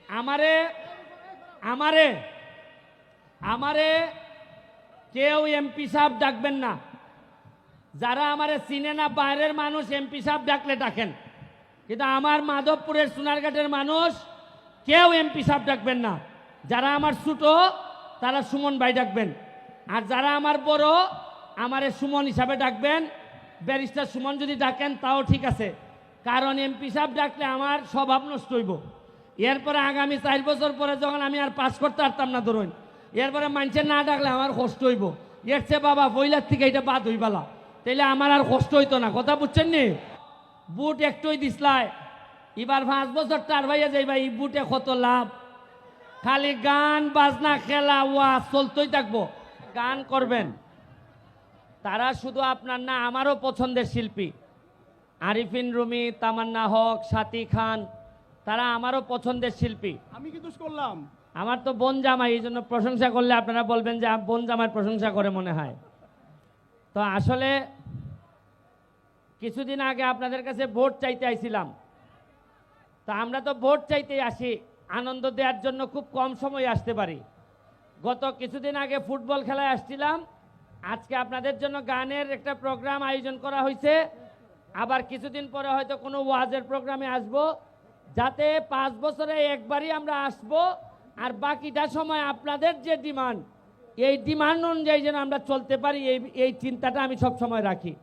আমারে আমারে আমারে কেউ এমপি সাহেব ডাকবেন না। যারা আমারে চিনে না বাইরের মানুষ এমপি সাহেব ডাকলে ডাকেন, কিন্তু আমার মাধবপুরের সোনারঘাটের মানুষ কেউ এমপি সাহেব ডাকবেন না। যারা আমার ছোট তারা সুমন ভাই ডাকবেন, আর যারা আমার বড় আমারে সুমন হিসাবে ডাকবেন। ব্যারিস্টার সুমন যদি ডাকেন তাও ঠিক আছে, কারণ এমপি সাহেব ডাকলে আমার স্বভাব নষ্ট হইব। এরপরে আগামী 4 বছর পরে যখন আমি আর পাস করতে পারতাম না ধরুন, এরপরে মানুষের না ডাকলে আমার কষ্ট হইব। এর চেয়ে বাবা বইলার থেকে এটা বাদ হইবালা, তাইলে আমার আর কষ্ট হইতো না। কথা বুঝছেন নি? বুট একটুই দিসলাই, এবার 5 বছর টার ভাইয়া যাইবা, এই বুটে কত লাভ। খালি গান বাজনা খেলা ওয়া চলতেই থাকবো। গান করবেন তারা শুধু আপনার না, আমারও পছন্দের শিল্পী আরিফিন রুমি, তামান্না হক, সাথী খান, তারা আমারও পছন্দের শিল্পী। আমি কি দোষ করলাম? আমার তো বোন জামাই, এই জন্য প্রশংসা করলে আপনারা বলবেন যে বোন জামাই প্রশংসা করে মনে হয়। তো আসলে কিছুদিন আগে আপনাদের কাছে ভোট চাইতে আইছিলাম। তা আমরা তো ভোট চাইতে আসি, আনন্দ দেওয়ার জন্য খুব কম সময় আসতে পারি। গত কিছুদিন আগে ফুটবল খেলায় আসছিলাম, আজকে আপনাদের জন্য গানের একটা প্রোগ্রাম আয়োজন করা হয়েছে। আবার কিছুদিন পরে হয়তো কোনো ওয়াজের প্রোগ্রামে আসব, যাতে 5 বছরে একবারই আমরা আসব। আর বাকিটা সময় আপনাদের যে ডিমান্ড, এই ডিমান্ড অনুযায়ী যেন আমরা চলতে পারি, এই চিন্তাটা আমি সব সময় রাখি।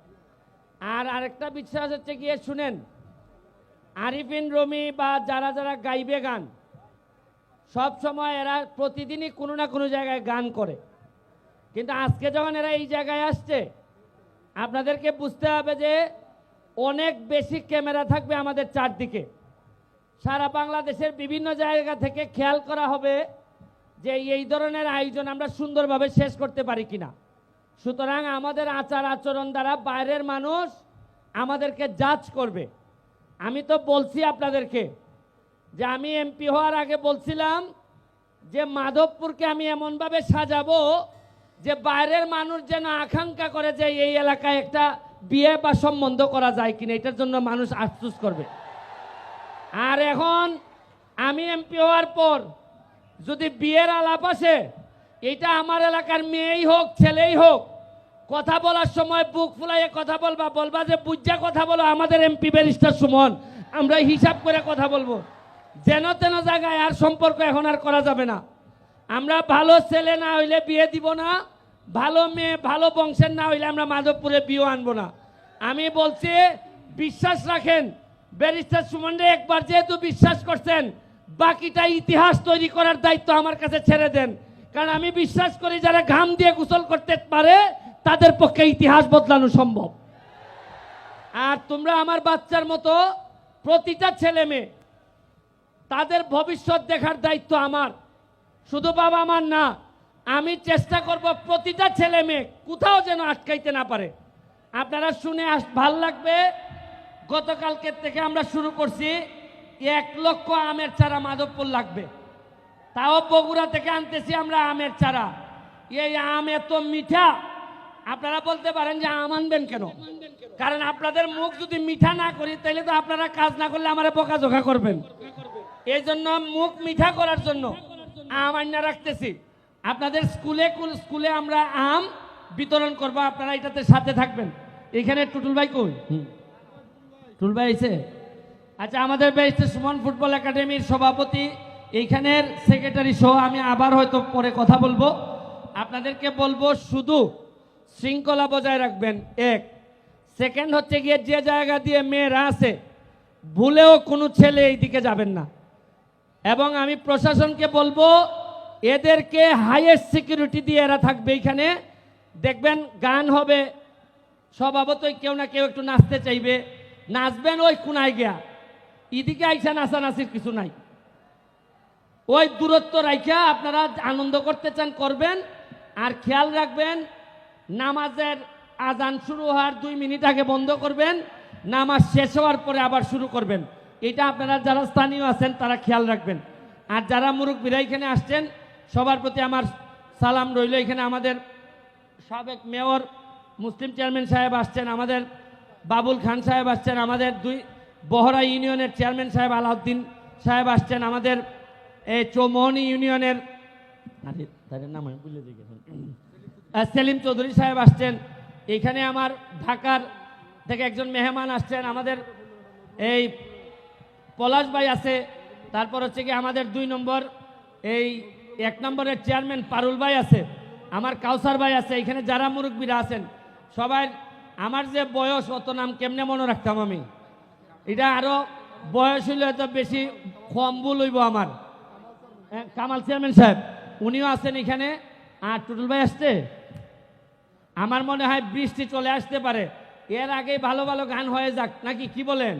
আর আরেকটা বিশ্বাস হচ্ছে গিয়ে, শুনেন, আরিফিন রুমি বা যারা যারা গাইবে গান, সব সময় এরা প্রতিদিনই কোনো না কোনো জায়গায় গান করে। কিন্তু আজকে যখন এরা এই জায়গায় আসছে, আপনাদেরকে বুঝতে হবে যে অনেক বেশি ক্যামেরা থাকবে আমাদের চারদিকে। সারা বাংলাদেশের বিভিন্ন জায়গা থেকে খেয়াল করা হবে যে এই ধরনের আয়োজন আমরা সুন্দরভাবে শেষ করতে পারি কিনা। সুতরাং আমাদের আচার আচরণ দ্বারা বাইরের মানুষ আমাদেরকে জাজ করবে। আমি তো বলছি আপনাদেরকে যে আমি এমপি হওয়ার আগে বলছিলাম যে মাধবপুরকে আমি এমনভাবে সাজাবো যে বাইরের মানুষ যেন আকাঙ্ক্ষা করে যে এই এলাকায় একটা বিয়ে বা সম্বন্ধ করা যায় কিনা, এটার জন্য মানুষ আফসোস করবে। আর এখন আমি এমপি হওয়ার পর যদি বিয়ের আলাপ আসে, এটা আমার এলাকার মেয়েই হোক ছেলেই হোক, কথা বলার সময় বুক ফুলাইয়ে কথা বলবা যে বুঝা কথা বলো, আমাদের এমপি ব্যারিস্টার সুমন, আমরা হিসাব করে কথা বলবো। যেন তেন জায়গায় আর সম্পর্ক এখন আর করা যাবে না। আমরা ভালো ছেলে না হইলে বিয়ে দিব না, ভালো মেয়ে ভালো বংশের না হইলে আমরা মাধবপুরে বিয়ে আনবো না। আমি বলছি বিশ্বাস রাখেন, ব্যারিস্টার সুমনরে একবার যেহেতু বিশ্বাস করছেন, বাকিটা ইতিহাস তৈরি করার দায়িত্ব আমার কাছে ছেড়ে দেন। কারণ আমি বিশ্বাস করি যারা ঘাম দিয়ে গোসল করতে পারে তাদের পক্ষে ইতিহাস বদলানো সম্ভব। আর তোমরা আমার বাচ্চার মতো প্রতিটা ছেলে মেয়ে, তাদের ভবিষ্যৎ দেখার দায়িত্ব আমার, শুধু বাবা আমার না। আমি চেষ্টা করব প্রতিটা ছেলে মেয়ে কোথাও যেন আটকাইতে না পারে। আপনারা শুনে ভাল লাগবে, গতকালকের থেকে আমরা শুরু করছি 1 লক্ষ আমের চারা মাধবপুর লাগবে। তাও বগুড়া থেকে আনতেছি আমরা আমের চারা। এই আম এত মিঠা, আপনারা বলতে পারেন যে আম আনবেন কেন? কারণ আপনাদের মুখ যদি মিঠা না করি তাহলে তো আপনারা কাজ না করলে আমার বকাঝকা করবেন। এই জন্য মুখ মিঠা করার জন্য আম আইনা রাখতেছি। আপনাদের স্কুলে আমরা আম বিতরণ করব, আপনারা এটাতে সাথে থাকবেন। এখানে টুটুল ভাই কই? টুটুল ভাই আছে? আচ্ছা, আমাদের ব্যারিস্টার সুমন ফুটবল একাডেমির সভাপতি, এইখানের সেক্রেটারি সহ আমি আবার হয়তো পরে কথা বলবো। আপনাদেরকে বলবো শুধু শৃঙ্খলা বজায় রাখবেন। 1 সেকেন্ড হচ্ছে গিয়ে যে জায়গা দিয়ে মেয়েরা আছে ভুলেও কোনো ছেলে এই দিকে যাবেন না। এবং আমি প্রশাসনকে বলবো এদেরকে হাইয়েস্ট সিকিউরিটি দিয়ে এরা থাকবে। এইখানে দেখবেন গান হবে, স্বভাবতই কেউ না কেউ একটু নাচতে চাইবে, নাচবেন ওই কোনায় গিয়া, এদিকে আইসা নাচানাচির কিছু নাই। ওই দূরত্ব রাইখা আপনারা আনন্দ করতে চান করবেন। আর খেয়াল রাখবেন নামাজের আজান শুরু হওয়ার 2 মিনিট আগে বন্ধ করবেন, নামাজ শেষ হওয়ার পরে আবার শুরু করবেন। এটা আপনারা যারা স্থানীয় আছেন তারা খেয়াল রাখবেন। আর যারা মুরব্বীরা এখানে আসছেন সবার প্রতি আমার সালাম রইল। এখানে আমাদের সাবেক মেয়র মুসলিম চেয়ারম্যান সাহেব আসছেন, আমাদের বাবুল খান সাহেব আসছেন, আমাদের 2 বহরা ইউনিয়নের চেয়ারম্যান সাহেব আলাউদ্দিন সাহেব আসছেন, আমাদের এই চৌমোহনী ইউনিয়নের তাদের নাম আমি ভুলে গেছি। সেলিম চৌধুরী সাহেব আসছেন। এখানে আমার ঢাকার থেকে একজন মেহমান আসছেন, আমাদের এই পলাশ ভাই আছে, তারপর হচ্ছে কি আমাদের 2 নম্বর এই 1 নম্বরের চেয়ারম্যান পারুল ভাই আছে, আমার কাউসার ভাই আছে, এখানে যারা মুরব্বীরা আছেন সবাই। আমার যে বয়স অত নাম কেমনে মনে রাখতাম আমি, এটা আরো বয়স হইলে হয়তো বেশি কম ভুল হইব আমার। কামাল চেয়ারম্যান সাহেব উনিও আছেন এখানে, আর টুটুল ভাই আসছে। আমার মনে হয় বৃষ্টি চলে আসতে পারে, এর আগেই ভালো ভালো গান হয়ে যাক নাকি, কি বলেন?